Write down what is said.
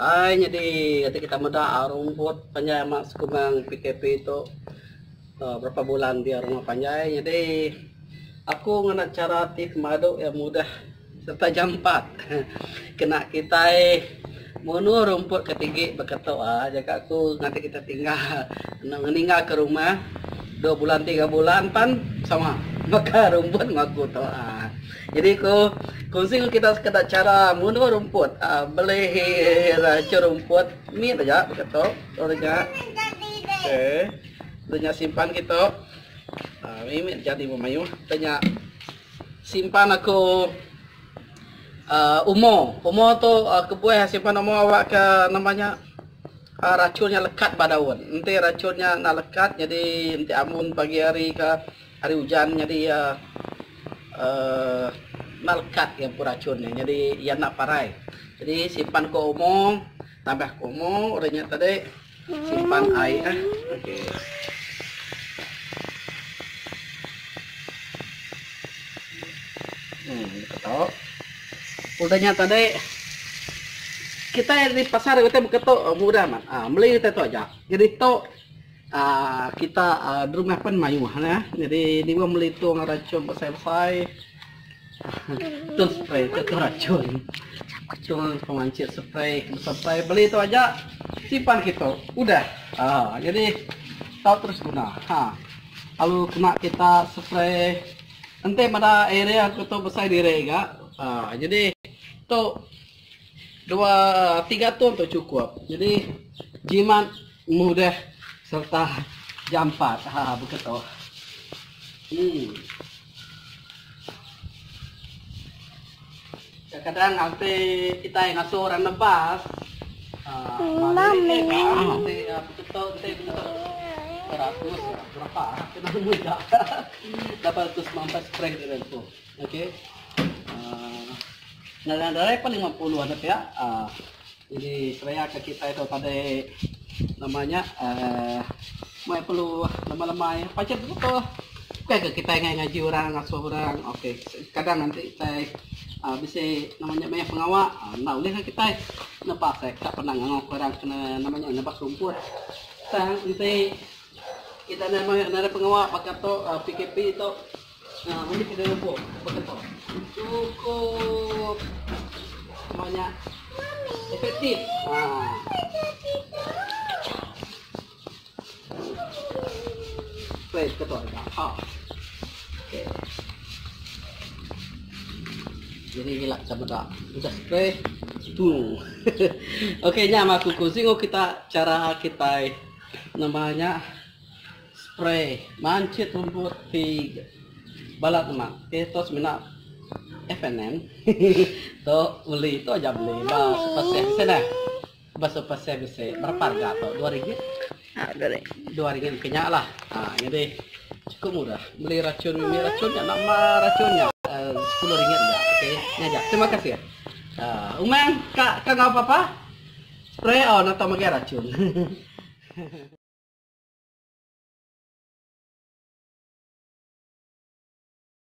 Ay, jadi kita muda rumput panjay mas kumang PKP itu berapa bulan dia rumah panjay. Jadi aku ngana cara tik madu yang mudah serta jampat. Kena kita menu rumput ketinggi beketo jaga aku nanti kita tinggal meninggal ke rumah 2 bulan 3 bulan pan sama maka rumput ngaku to jadi kongsi kita sekedar cara menu rumput beli racun rumput ini aja begitu orangnya tanya simpan gitu ini jadi memayu tanya simpan aku umo tuh kebuah simpan umo awak ke namanya racunnya lekat badaun nanti racunnya nak lekat jadi nanti amun pagi hari ke hari hujan jadi nak lekat yang racunnya jadi ya nak parai jadi simpan ke umo tambah ke umo orangnya tadi simpan air oke. Betul. Udahnya tadi kita di pasar kita beketok mudah man. Beli kita tu aja. Jadi tu kita di rumah pun mayu ya. Jadi dia beli tu racun besar-besar. Tu spray tu racun. Racun pemancit spray besar beli tu aja simpan kita. Udah. Jadi tahu terus guna. Lalu kena kita spray nanti pada area aku tu besar diri enggak. Jadi tu 2-3 ton tu cukup. Jadi jimat mudah serta jampat. Begitu. Kadang nanti kita yang ngasuh orang nebas. Nanti begitu betul 100 berapa? Kena mudah. 814 spray dari itu. Oke. Dari apa 50 ada ya. Jadi saya ke kita itu pada namanya mau perlu lama-lama pacet betul. Oke kita ngaji orang ngasuh orang. Oke. Kadang nanti kita bisa namanya banyak pengawal. Nah oleh kita nepas saya tak pernah ngangok orang kena namanya nebas rumput. Nanti kita namanya pengawal pakai to PKP itu. Ini kita lupa betul cukup namanya efektif. Spray betul oke. Jadi gila coba udah spray tuh. Oke nyama aku singo kita cara kita namanya spray mancit rumput di balat mak itu sebenarnya FNN to beli itu aja beli pasir sana bahasa pasir bisa berapa harga tuh 2 ringgit 2 ringgit kenyak lah. Jadi cukup mudah beli racunnya nama racunnya 10 ringgit aja. Oke ini aja terima kasih ya. Umang kak nggak apa-apa spray atau pakai racun.